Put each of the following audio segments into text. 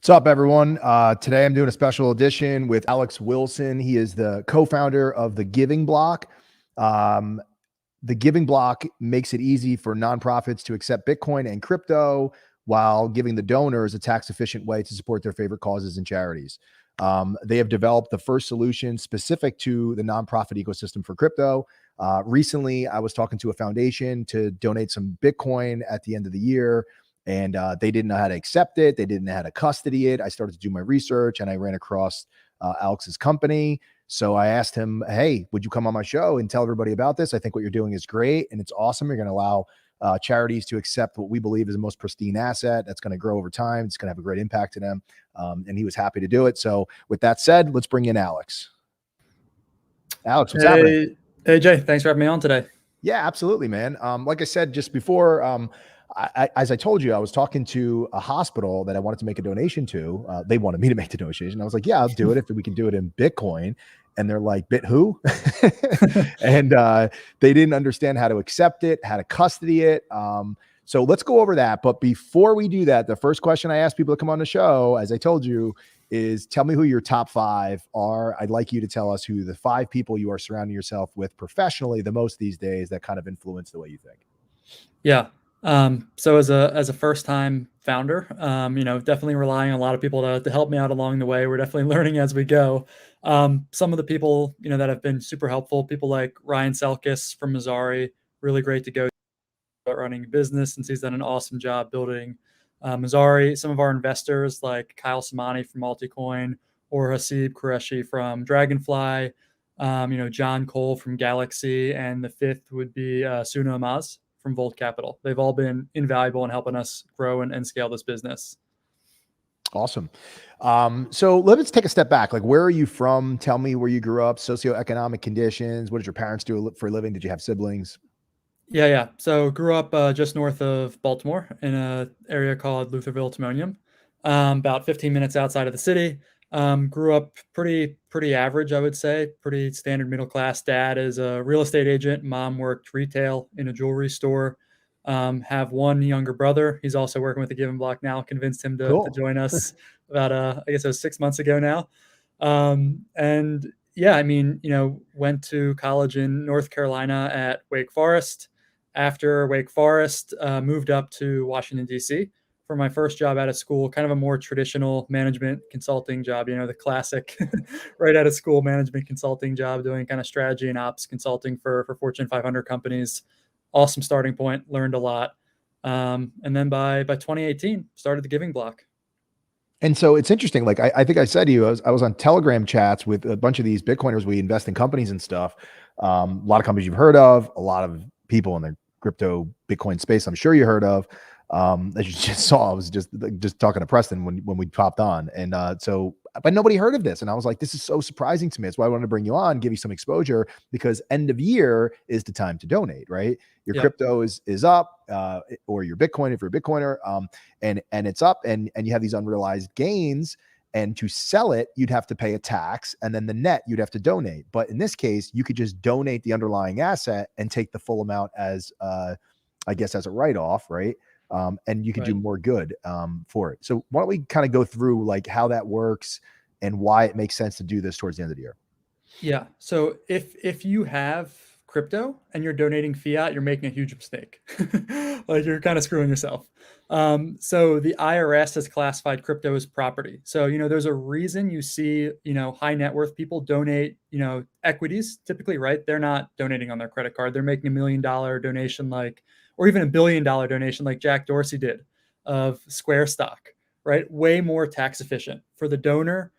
What's up, everyone? Today I'm doing a special edition with Alex Wilson. He is the co-founder of The Giving Block. Um, the Giving Block makes it easy for nonprofits to accept Bitcoin and crypto while giving the donors a tax-efficient way to support their favorite causes and charities. They have developed the first solution specific to the nonprofit ecosystem for crypto. Recently, I was talking to a foundation to donate some Bitcoin at the end of the year, and they didn't know how to accept it. They didn't know how to custody it. I started to do my research, and I ran across Alex's company. So I asked him, hey, would you come on my show and tell everybody about this? I think what you're doing is great, and it's awesome. You're going to allow charities to accept what we believe is the most pristine asset that's going to grow over time. It's going to have a great impact to them. And he was happy to do it. So with that said, let's bring in Alex. Alex, what's happening? Hey, Jay, thanks for having me on today. Yeah, absolutely, man. Like I said just before, as I told you, I was talking to a hospital that I wanted to make a donation to. They wanted me to make the donation. I was like, yeah, I'll do it if we can do it in Bitcoin. And they're like, bit who? And they didn't understand how to accept it, how to custody it. So let's go over that. But before we do that, the first question I ask people to come on the show, as I told you, is tell me who your top five are. I'd like you to tell us who the five people you are surrounding yourself with professionally the most these days that kind of influence the way you think. Yeah. So as a first time founder, definitely relying on a lot of people to help me out along the way. We're definitely learning as we go. Some of the people, that have been super helpful, people like Ryan Selkis from Missouri, really great to go about running a business, since he's done an awesome job building Missouri. Some of our investors like Kyle Samani from Multicoin or Hasib Qureshi from Dragonfly, John Cole from Galaxy, and the fifth would be Suna Amaz from Volt Capital. They've all been invaluable in helping us grow and scale this business. Awesome. So let's take a step back. Like, where are you from? Tell me where you grew up, socioeconomic conditions. What did your parents do for a living? Did you have siblings? Yeah. So grew up just north of Baltimore in an area called Lutherville, Timonium, about 15 minutes outside of the city. Grew up pretty average, I would say, pretty standard middle class. Dad is a real estate agent. Mom worked retail in a jewelry store. Have one younger brother. He's also working with the Giving Block now. Convinced him to join us about I guess it was 6 months ago now. And yeah, went to college in North Carolina at Wake Forest. After Wake Forest, moved up to Washington, D.C. for my first job out of school, kind of a more traditional management consulting job, the classic right out of school management consulting job, doing kind of strategy and ops consulting for Fortune 500 companies. Awesome starting point, learned a lot. And then by 2018, started the Giving Block. And so it's interesting. Like I think I said to you, I was on Telegram chats with a bunch of these Bitcoiners. We invest in companies and stuff. A lot of companies you've heard of, a lot of people in the crypto Bitcoin space I'm sure you heard of. As you just saw, I was just talking to Preston when we popped on. And but nobody heard of this. And I was like, this is so surprising to me. That's why I wanted to bring you on, give you some exposure, because end of year is the time to donate, right? Your crypto is up, or your Bitcoin, if you're a Bitcoiner, and it's up, and you have these unrealized gains. And to sell it, you'd have to pay a tax, and then the net you'd have to donate. But in this case, you could just donate the underlying asset and take the full amount as, I guess, as a write-off, right? And you could do more good for it. So why don't we kind of go through like how that works and why it makes sense to do this towards the end of the year? Yeah. So if you have crypto and you're donating fiat, you're making a huge mistake. Like, you're kind of screwing yourself. So the IRS has classified crypto as property. So, there's a reason you see, high net worth people donate, equities typically, right? They're not donating on their credit card. They're making $1 million donation, or even $1 billion donation like Jack Dorsey did of Square stock, right? Way more tax efficient for the donor.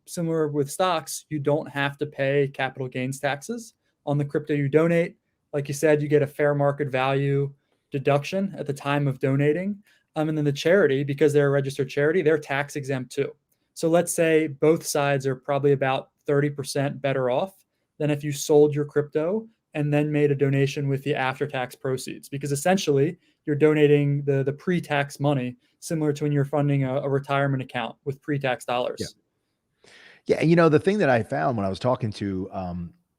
Similar with stocks, you don't have to pay capital gains taxes on the crypto you donate. Like you said, you get a fair market value deduction at the time of donating. And then the charity, because they're a registered charity, they're tax exempt too. So let's say both sides are probably about 30% better off than if you sold your crypto and then made a donation with the after-tax proceeds, because essentially you're donating the pre-tax money, similar to when you're funding a retirement account with pre-tax dollars. Yeah. The thing that I found when I was talking to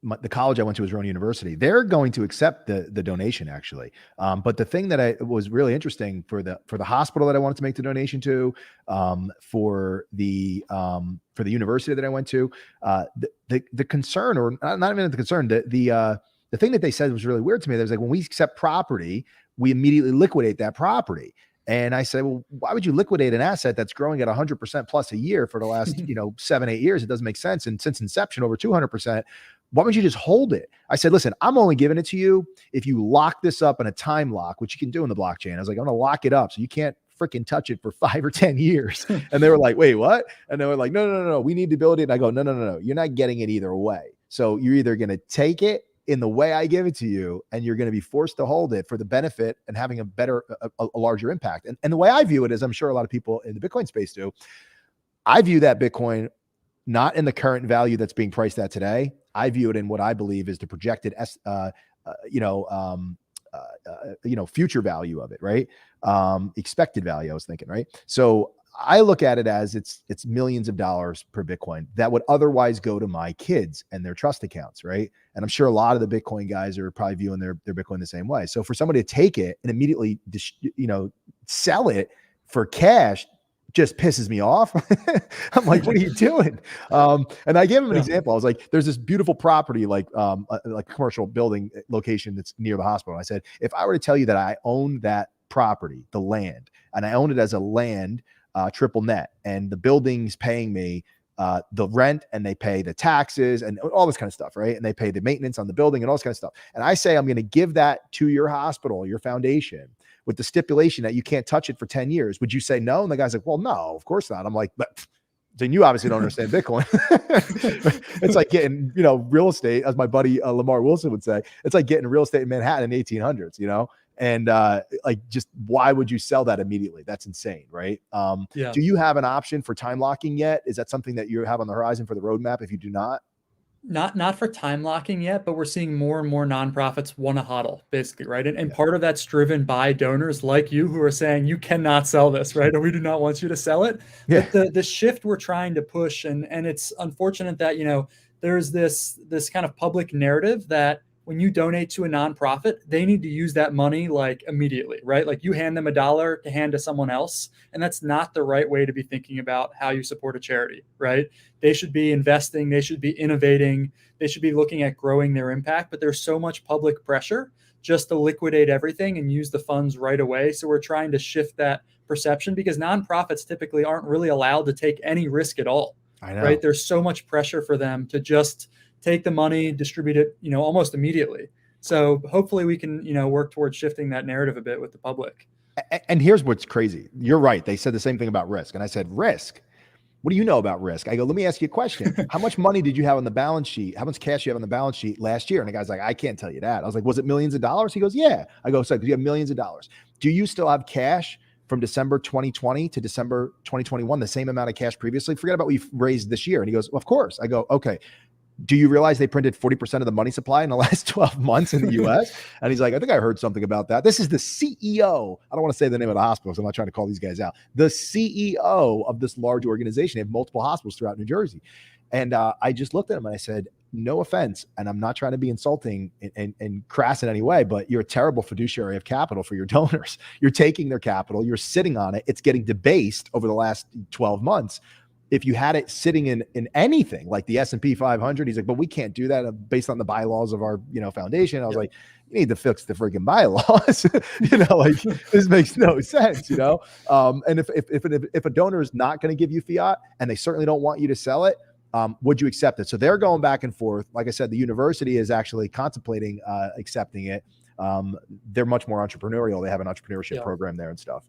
the college I went to was Rowan University. They're going to accept the donation actually. But the thing that was really interesting for the hospital that I wanted to make the donation to, for the university that I went to, the concern, or not even the concern, the thing that they said was really weird to me. They was like, when we accept property, we immediately liquidate that property. And I said, well, why would you liquidate an asset that's growing at 100% plus a year for the last, 7-8 years? It doesn't make sense. And since inception, over 200%, why don't you just hold it? I said, listen, I'm only giving it to you if you lock this up in a time lock, which you can do in the blockchain. I was like, I'm going to lock it up so you can't freaking touch it for 5 or 10 years. And they were like, wait, what? And they were like, no, we need to build it. And I go, no, you're not getting it either way. So you're either going to take it in the way I give it to you, and you're going to be forced to hold it for the benefit and having a larger impact. And the way I view it is, I'm sure a lot of people in the Bitcoin space do, I view that Bitcoin not in the current value that's being priced at today. I view it in what I believe is the projected, future value of it, right? Expected value, I was thinking, right? So I look at it as it's millions of dollars per Bitcoin that would otherwise go to my kids and their trust accounts, right? And I'm sure a lot of the Bitcoin guys are probably viewing their Bitcoin the same way. So for somebody to take it and immediately, sell it for cash just pisses me off. I'm like, what are you doing? And I gave him an example. I was like, there's this beautiful property, like a commercial building location that's near the hospital. I said, if I were to tell you that I own that property, the land, and I own it as a land, triple net, and the building's paying me the rent, and they pay the taxes and all this kind of stuff, right? And they pay the maintenance on the building and all this kind of stuff. And I say, I'm going to give that to your hospital, your foundation, with the stipulation that you can't touch it for 10 years. Would you say no? And the guy's like, well, no, of course not. I'm like, but then you obviously don't understand Bitcoin. It's like getting, real estate, as my buddy Lamar Wilson would say, it's like getting real estate in Manhattan in the 1800s, and just why would you sell that immediately? That's insane, right? Do you have an option for time locking yet? Is that something that you have on the horizon for the roadmap if you do not? Not for time locking yet, but we're seeing more and more nonprofits want to hodl, basically, right? And part of that's driven by donors like you who are saying you cannot sell this, right? Or we do not want you to sell it. Yeah. But the shift we're trying to push, and it's unfortunate that there's this kind of public narrative that when you donate to a nonprofit, they need to use that money like immediately, right? Like you hand them $1 to hand to someone else. And that's not the right way to be thinking about how you support a charity, right? They should be investing, they should be innovating, they should be looking at growing their impact, but there's so much public pressure just to liquidate everything and use the funds right away. So we're trying to shift that perception, because nonprofits typically aren't really allowed to take any risk at all, right? There's so much pressure for them to just take the money, distribute it, almost immediately. So hopefully we can, work towards shifting that narrative a bit with the public. And here's what's crazy. You're right. They said the same thing about risk. And I said, risk? What do you know about risk? I go, let me ask you a question. How much money did you have on the balance sheet? How much cash you have on the balance sheet last year? And the guy's like, I can't tell you that. I was like, was it millions of dollars? He goes, yeah. I go, so you have millions of dollars. Do you still have cash from December 2020 to December 2021, the same amount of cash previously? Forget about what you've raised this year. And he goes, well, of course. I go, okay. Do you realize they printed 40% of the money supply in the last 12 months in the US? And he's like, I think I heard something about that. This is the CEO. I don't want to say the name of the hospital, so I'm not trying to call these guys out. The CEO of this large organization. They have multiple hospitals throughout New Jersey. And I just looked at him and I said, no offense, and I'm not trying to be insulting and crass in any way, but you're a terrible fiduciary of capital for your donors. You're taking their capital, you're sitting on it. It's getting debased over the last 12 months. If you had it sitting in anything like the S&P 500, he's like, but we can't do that based on the bylaws of our, foundation. I was like, you need to fix the freaking bylaws. This makes no sense, And if a donor is not going to give you fiat and they certainly don't want you to sell it, would you accept it? So they're going back and forth. Like I said, the university is actually contemplating accepting it. They're much more entrepreneurial. They have an entrepreneurship program there and stuff.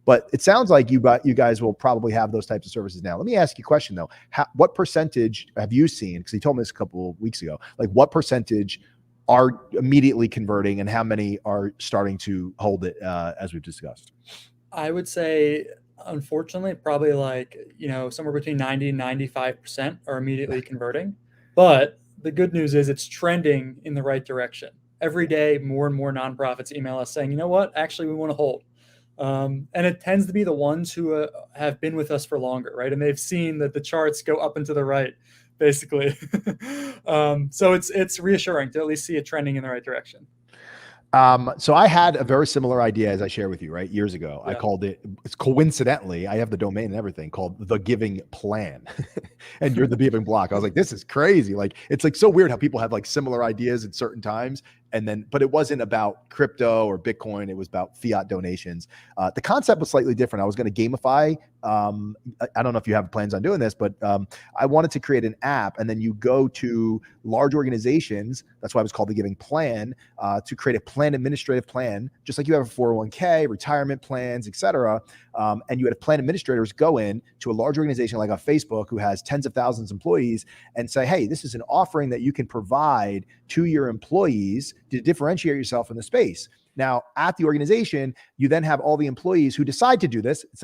But it sounds like you guys will probably have those types of services now. Let me ask you a question though. What percentage have you seen? Because he told me this a couple of weeks ago. Like what percentage are immediately converting and how many are starting to hold it as we've discussed? I would say, unfortunately, probably somewhere between 90 and 95% are immediately converting. But the good news is it's trending in the right direction. Every day, more and more nonprofits email us saying, you know what, actually, we want to hold. And it tends to be the ones who have been with us for longer, right? And they've seen that the charts go up and to the right. basically. So it's reassuring to at least see it trending in the right direction. So I had a very similar idea as I shared with you, right? Years ago. I Yeah. called it's coincidentally, I have the domain and everything called The Giving Plan. And you're the Giving Block. I was like, this is crazy. Like, it's like so weird how people have like similar ideas at certain times. And then, but it wasn't about crypto or Bitcoin. It was about fiat donations. The concept was slightly different. I was going to gamify. I don't know if you have plans on doing this, but I wanted to create an app, and then you go to large organizations. That's why it was called The Giving Plan, to create a plan, administrative plan, just like you have a 401k, retirement plans, etc. And you had plan administrators go in to a large organization like a Facebook who has tens of thousands of employees and say, hey, this is an offering that you can provide to your employees to differentiate yourself in the space. Now, at the organization, you then have all the employees who decide to do this. It's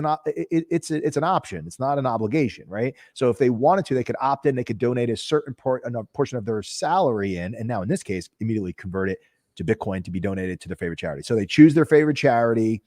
an option. It's not an obligation, right? So if they wanted to, they could opt in. They could donate a certain portion of their salary in, and now in this case, immediately convert it to Bitcoin to be donated to their favorite charity. So they choose their favorite charity.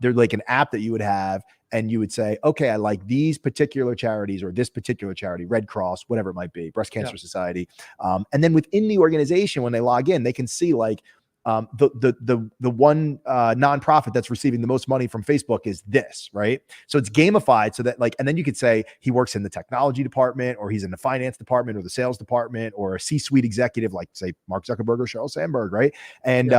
They're like an app that you would have, and you would say, okay, I like these particular charities or this particular charity, Red Cross, whatever it might be, Breast Cancer Society. And then within the organization, when they log in, they can see like, the one nonprofit that's receiving the most money from Facebook is this, right? So it's gamified so that like, and then you could say he works in the technology department, or he's in the finance department, or the sales department, or a C-suite executive, like say Mark Zuckerberg or Sheryl Sandberg, right? And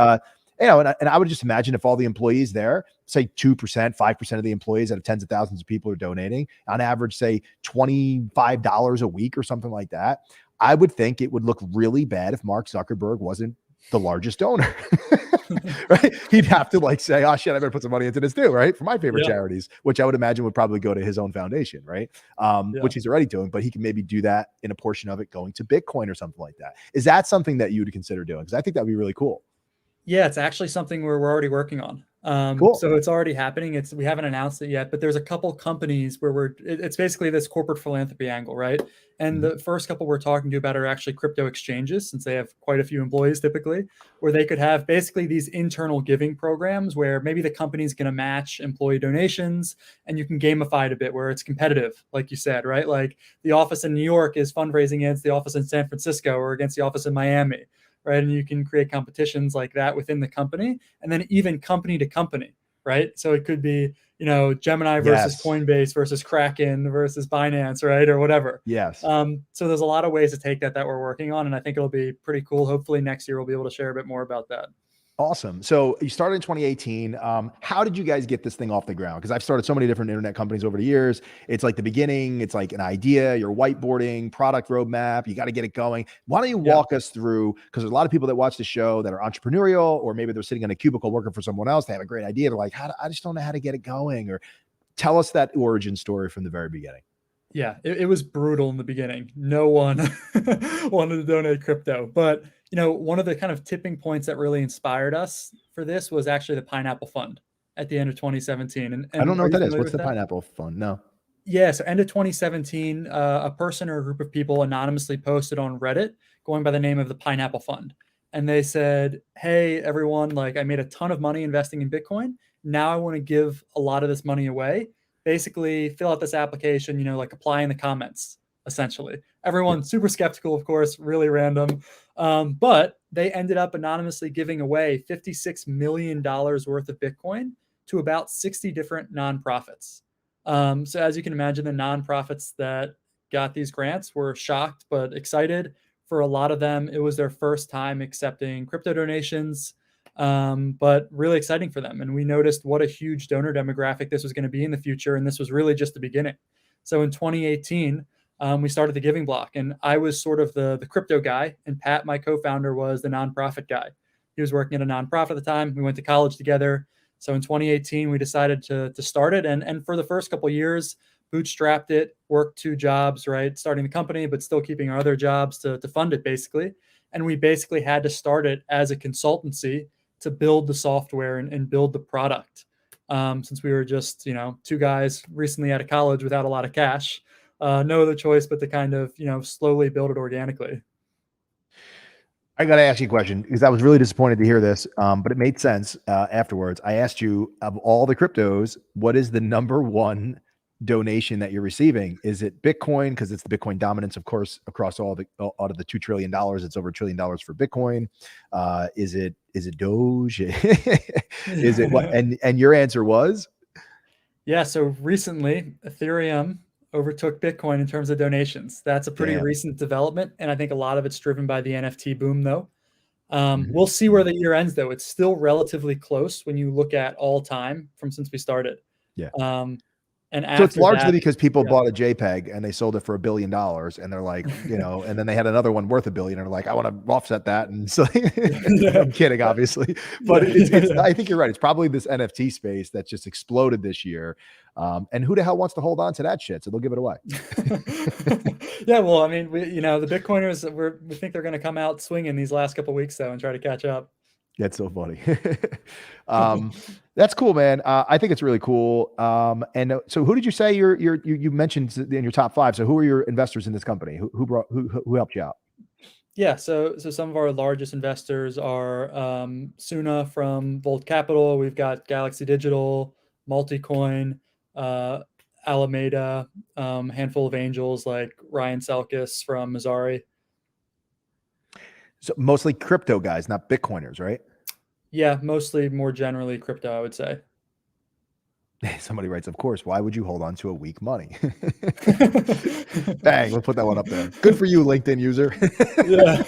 and I would just imagine if all the employees there, say 2%, 5% of the employees out of tens of thousands of people are donating, on average, say $25 a week or something like that, I would think it would look really bad if Mark Zuckerberg wasn't the largest donor. Right? He'd have to like say, oh shit, I better put some money into this too, right? For my favorite charities, which I would imagine would probably go to his own foundation, right? Which he's already doing, but he can maybe do that in a portion of it going to Bitcoin or something like that. Is that something that you would consider doing? Because I think that'd be really cool. Yeah, it's actually something we're already working on. Cool. So it's already happening. We haven't announced it yet, but there's a couple companies where it's basically this corporate philanthropy angle, right? And the first couple we're talking to about are actually crypto exchanges, since they have quite a few employees typically, where they could have basically these internal giving programs where maybe the company's going to match employee donations, and you can gamify it a bit where it's competitive, like you said, right? Like the office in New York is fundraising against the office in San Francisco or against the office in Miami. Right. And you can create competitions like that within the company, and then even company to company. Right. So it could be, Gemini versus Coinbase versus Kraken versus Binance, right? Or whatever. Yes. So there's a lot of ways to take that we're working on. And I think it'll be pretty cool. Hopefully next year we'll be able to share a bit more about that. Awesome. So you started in 2018. How did you guys get this thing off the ground? Because I've started so many different internet companies over the years. It's like the beginning. It's like an idea, you're whiteboarding, product roadmap. You got to get it going. Why don't you walk us through, because there's a lot of people that watch the show that are entrepreneurial, or maybe they're sitting in a cubicle working for someone else. They have a great idea. They're like, I just don't know how to get it going. Or tell us that origin story from the very beginning. Yeah, it was brutal in the beginning. No one wanted to donate crypto. But, one of the kind of tipping points that really inspired us for this was actually the Pineapple Fund at the end of 2017. And I don't know what that is. What's the Pineapple Fund? No. Yeah, so end of 2017, a person or a group of people anonymously posted on Reddit going by the name of the Pineapple Fund. And they said, hey, everyone, like I made a ton of money investing in Bitcoin. Now I want to give a lot of this money away. Basically, fill out this application, like apply in the comments, essentially. Everyone super skeptical, of course, really random. But they ended up anonymously giving away $56 million worth of Bitcoin to about 60 different nonprofits. So as you can imagine, the nonprofits that got these grants were shocked but excited. For a lot of them, it was their first time accepting crypto donations, but really exciting for them. And we noticed what a huge donor demographic this was going to be in the future. And this was really just the beginning. So in 2018, we started the Giving Block, and I was sort of the crypto guy, and Pat, my co-founder, was the nonprofit guy. He was working at a nonprofit at the time. We went to college together. So in 2018, we decided to start it. And for the first couple of years, bootstrapped it, worked 2 jobs, right? Starting the company, but still keeping our other jobs to fund it, basically. And we basically had to start it as a consultancy to build the software and build the product. Since we were just, 2 guys recently out of college without a lot of cash, no other choice but to kind of, slowly build it organically. I got to ask you a question, because I was really disappointed to hear this, but it made sense afterwards. I asked you, of all the cryptos, what is the number one donation that you're receiving? Is it Bitcoin? Because it's the Bitcoin dominance, of course, across all out of the $2 trillion, it's over $1 trillion for Bitcoin. Is it Doge? Is it what? And your answer was? Yeah, so recently Ethereum overtook Bitcoin in terms of donations. That's a pretty Damn. recent development, and I think a lot of it's driven by the NFT boom, though. Mhm. We'll see where the year ends, though. It's still relatively close when you look at all time from since we started. Yeah. And So it's after largely that, because people yeah. bought a JPEG and they sold it for $1 billion, and they're like, and then they had another one worth $1 billion, and they're like, I want to offset that. And so I'm kidding, obviously, but it's I think you're right. It's probably this NFT space that just exploded this year. And who the hell wants to hold on to that shit? So they'll give it away. Yeah, well, I mean, the Bitcoiners, we think they're going to come out swinging these last couple of weeks, though, and try to catch up. That's so funny. That's cool, man. I think it's really cool. And so who did you say you mentioned in your top 5? So who are your investors in this company? Who helped you out? Yeah, so some of our largest investors are Suna from Volt Capital. We've got Galaxy Digital, Multicoin, Alameda, handful of angels like Ryan Selkis from Mazzari. So mostly crypto guys, not Bitcoiners, right? Yeah, mostly more generally crypto, I would say. Somebody writes, of course, why would you hold on to a weak money? Bang, we'll put that one up there. Good for you, LinkedIn user. Yeah.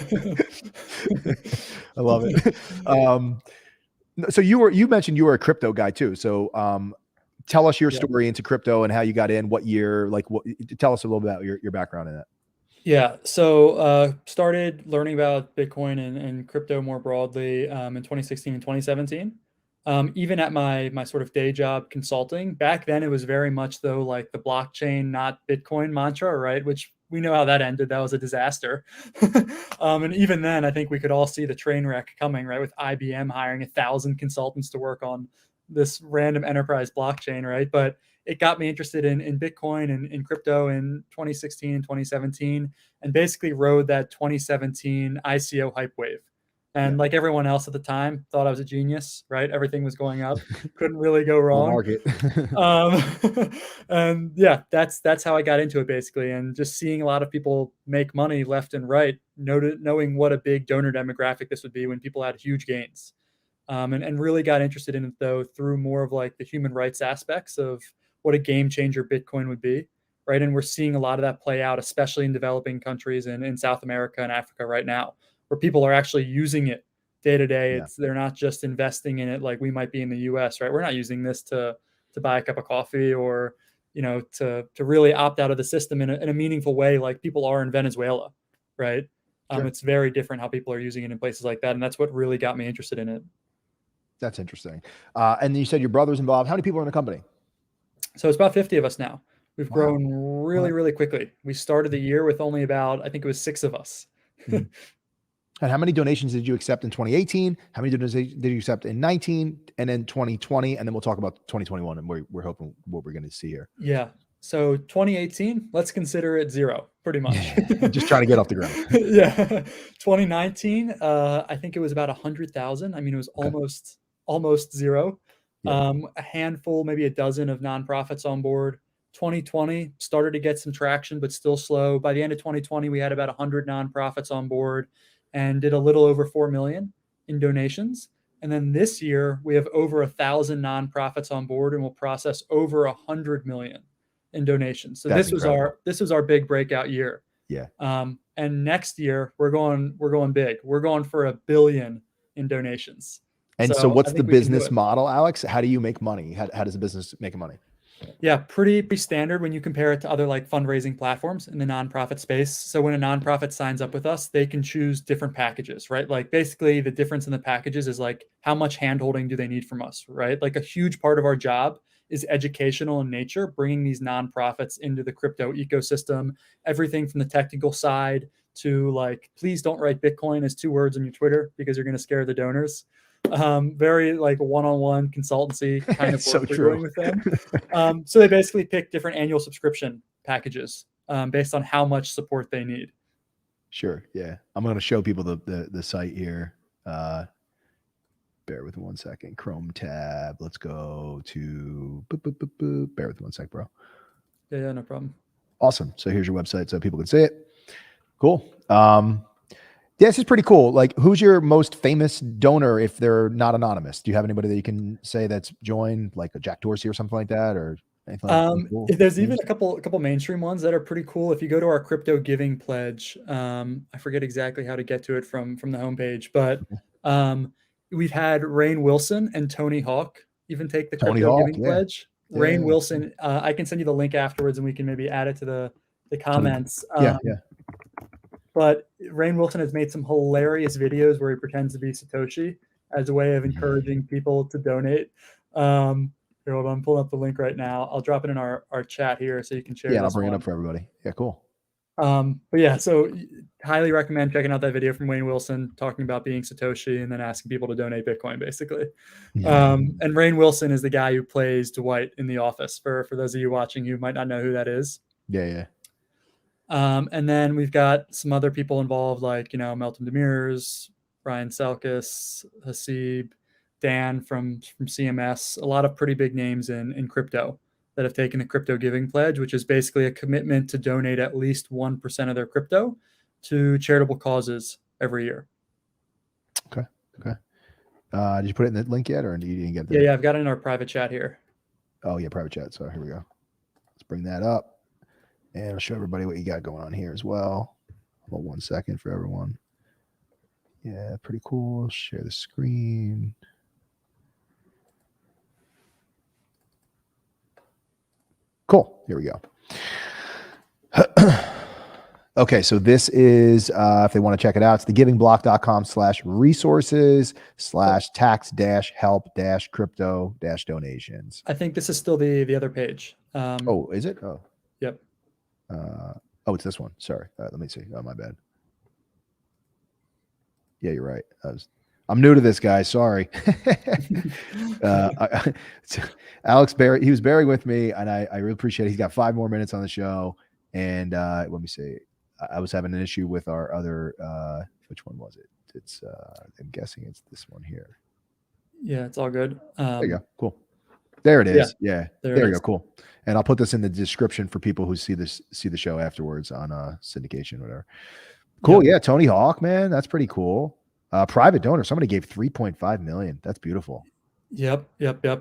I love it. So you mentioned you were a crypto guy too. So tell us your story into crypto and how you got in, what year, tell us a little bit about your background in that. Yeah, so started learning about Bitcoin and crypto more broadly in 2016 and 2017. Even at my sort of day job consulting, back then it was very much though like the blockchain, not Bitcoin mantra, right? Which we know how that ended. That was a disaster. And even then, I think we could all see the train wreck coming, right? With IBM hiring 1,000 consultants to work on this random enterprise blockchain, right? But it got me interested in Bitcoin and in crypto in 2016 and 2017, and basically rode that 2017 ICO hype wave. And like everyone else at the time, thought I was a genius, right? Everything was going up, couldn't really go wrong. Market. And yeah, that's how I got into it basically, and just seeing a lot of people make money left and right, knowing what a big donor demographic this would be when people had huge gains. And really got interested in it though through more of like the human rights aspects of what a game changer Bitcoin would be, right? And we're seeing a lot of that play out, especially in developing countries and in South America and Africa right now, where people are actually using it day to day. They're not just investing in it like we might be in the US, right? We're not using this to buy a cup of coffee or to really opt out of the system in a meaningful way, like people are in Venezuela, right? Sure. It's very different how people are using it in places like that, and that's what really got me interested in it. That's interesting. And you said your brother's involved. How many people are in the company? So it's about 50 of us now. We've grown really, really quickly. We started the year with only about, I think it was 6 of us. And how many donations did you accept in 2018? How many donations did you accept in 19 and then 2020? And then we'll talk about 2021 and we're hoping what we're going to see here. Yeah. So 2018, let's consider it 0, pretty much. Just trying to get off the ground. Yeah. 2019, I think it was about 100,000. I mean, it was almost 0. Yeah. A handful, maybe a dozen of nonprofits on board. 2020 started to get some traction, but still slow. By the end of 2020, we had about 100 nonprofits on board and did a little over 4 million in donations. And then this year, we have over 1,000 nonprofits on board, and we'll process over 100 million in donations. So this was our big breakout year. Yeah. And next year we're going big. We're going for 1 billion in donations. And so what's the business model, Alex? How do you make money? How does a business make money? Yeah, pretty standard when you compare it to other like fundraising platforms in the nonprofit space. So when a nonprofit signs up with us, they can choose different packages, right? Like basically the difference in the packages is like how much handholding do they need from us, right? Like a huge part of our job is educational in nature, bringing these nonprofits into the crypto ecosystem, everything from the technical side to like, please don't write Bitcoin as 2 words on your Twitter because you're going to scare the donors. Very like one-on-one consultancy kind of work we're doing with them. So they basically pick different annual subscription packages based on how much support they need. Sure. Yeah. I'm going to show people the site here. Bear with me 1 second. Chrome tab. Let's go to bear with me 1 sec, bro. Yeah, no problem. Awesome. So here's your website so people can see it. Cool. Yeah, this is pretty cool. Like, who's your most famous donor if they're not anonymous? Do you have anybody that you can say that's joined, like a Jack Dorsey or something like that, or anything like that? Cool There's even names? a couple mainstream ones that are pretty cool. If you go to our crypto giving pledge, I forget exactly how to get to it from the homepage, but we've had Rainn Wilson and Tony Hawk even take the Tony crypto Hawk, giving yeah. pledge. Rainn Yeah. Wilson, I can send you the link afterwards, and we can maybe add it to the comments. Yeah. But Rainn Wilson has made some hilarious videos where he pretends to be Satoshi as a way of encouraging people to donate. Here, hold on, I'm pulling up the link right now. I'll drop it in our chat here so you can share. Yeah, and I'll this bring it one. up for everybody. Yeah, cool. But yeah, so highly recommend checking out that video from Rainn Wilson talking about being Satoshi and then asking people to donate Bitcoin, basically. And Rainn Wilson is the guy who plays Dwight in The Office, for those of you watching who might not know who that is. Yeah. And then we've got some other people involved, like, Melton Demirs, Brian Selkis, Hasib, Dan from CMS, a lot of pretty big names in crypto that have taken the crypto giving pledge, which is basically a commitment to donate at least 1% of their crypto to charitable causes every year. Okay. Did you put it in the link yet, or you didn't get there? Yeah, I've got it in our private chat here. Oh yeah, private chat. So here we go. Let's bring that up, and I'll show everybody what you got going on here as well. Hold 1 second for everyone. Yeah, pretty cool. Share the screen. Cool. Here we go. Okay, so this is, if they want to check it out, it's thegivingblock.com/resources/tax-help-crypto-donations. I think this is still the other page. Oh, is it? Oh. Yep. Oh, it's this one. Sorry. Let me see. Oh, my bad. Yeah, you're right. I'm new to this, guy. Sorry. Alex Barry, he was bearing with me, and I really appreciate it. He's got 5 more minutes on the show. And let me see. I was having an issue with our other, which one was it? It's, I'm guessing it's this one here. Yeah, it's all good. There you go. Cool. There it is. Yeah. There you go. Cool. And I'll put this in the description for people who see the show afterwards on syndication, whatever. Cool. Yep. Yeah. Tony Hawk, man. That's pretty cool. Private donor. Somebody gave 3.5 million. That's beautiful. Yep.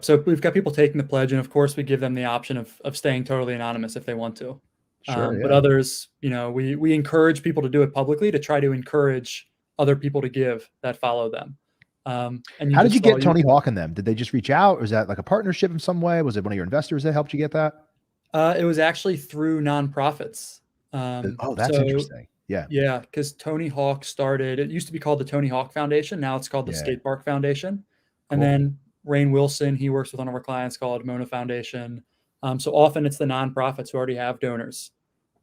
So we've got people taking the pledge, and of course we give them the option of staying totally anonymous if they want to. Sure. But others, we encourage people to do it publicly to try to encourage other people to give that follow them. And how did you get Tony Hawk and them? Did they just reach out? Or was that like a partnership in some way? Was it one of your investors that helped you get that? It was actually through nonprofits. Oh, that's interesting. Yeah. Yeah, because Tony Hawk started, it used to be called the Tony Hawk Foundation. Now it's called the Skate Park Foundation. Cool. And then Rainn Wilson, he works with one of our clients called Mona Foundation. So often it's the nonprofits who already have donors.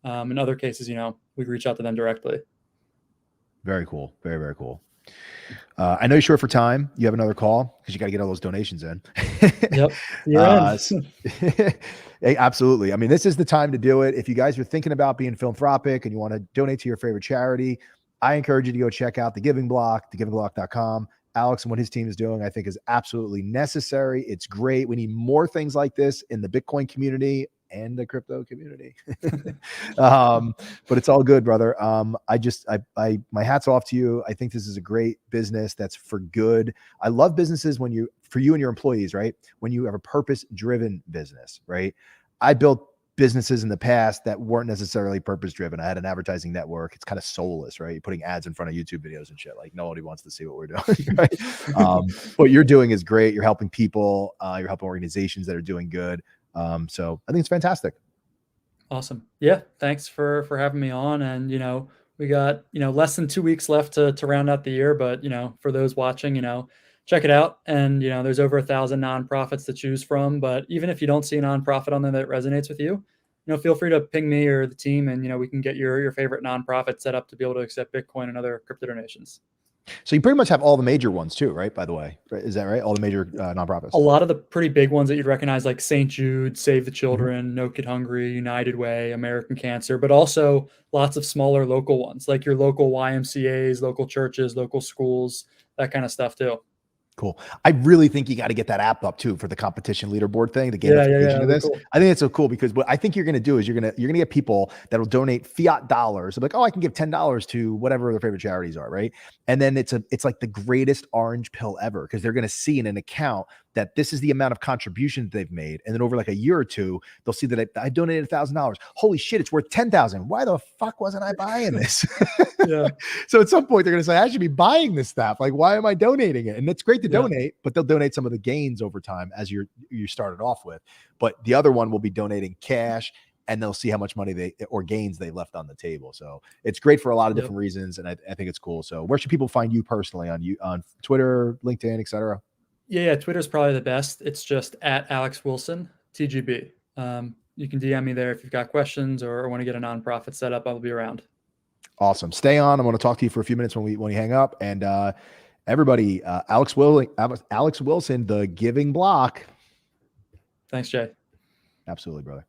In other cases, we reach out to them directly. Very cool. Very, very cool. I know you're short for time. You have another call because you got to get all those donations in. Yep. Hey, absolutely. I mean, this is the time to do it. If you guys are thinking about being philanthropic and you want to donate to your favorite charity, I encourage you to go check out The Giving Block, thegivingblock.com. Alex and what his team is doing, I think, is absolutely necessary. It's great. We need more things like this in the Bitcoin community and the crypto community. But it's all good, brother. My hat's off to you. I think this is a great business that's for good. I love businesses for you and your employees, right? When you have a purpose-driven business, right? I built businesses in the past that weren't necessarily purpose-driven. I had an advertising network. It's kind of soulless, right? You're putting ads in front of YouTube videos and shit. Like nobody wants to see what we're doing, right? What you're doing is great. You're helping people. You're helping organizations that are doing good. So I think it's fantastic. Awesome. Yeah. Thanks for having me on. And, we got, less than 2 weeks left to round out the year, but, for those watching, check it out. And, there's over 1,000 nonprofits to choose from, but even if you don't see a nonprofit on there that resonates with you, feel free to ping me or the team and, we can get your favorite nonprofit set up to be able to accept Bitcoin and other crypto donations. So you pretty much have all the major ones too, right? By the way, is that right? All the major nonprofits. A lot of the pretty big ones that you'd recognize, like St. Jude, Save the Children, No Kid Hungry, United Way, American Cancer, but also lots of smaller local ones, like your local YMCAs, local churches, local schools, that kind of stuff too. Cool. I really think you got to get that app up too for the competition leaderboard thing, the Yeah, gamification of that'd be this. cool. I think it's so cool because what I think you're going to do is you're going to get people that'll donate fiat dollars. Like, oh, I can give $10 to whatever their favorite charities are, right? And then it's like the greatest orange pill ever because they're going to see in an account that this is the amount of contributions they've made, and then over like a year or two, they'll see that I donated $1,000. Holy shit, it's worth 10,000. Why the fuck wasn't I buying this? Yeah. So at some point they're going to say, I should be buying this stuff. Like, why am I donating it? And it's great to Yeah. donate, but they'll donate some of the gains over time as you started off with. But the other one will be donating cash, and they'll see how much money or gains they left on the table. So it's great for a lot of different reasons, and I think it's cool. So where should people find you personally on Twitter, LinkedIn, etc.? Yeah, Twitter's probably the best. It's just at Alex Wilson TGB. You can DM me there if you've got questions or want to get a nonprofit set up. I'll be around. Awesome. Stay on. I'm going to talk to you for a few minutes when we hang up. And everybody, Alex Wilson, the Giving Block. Thanks, Jay. Absolutely, brother.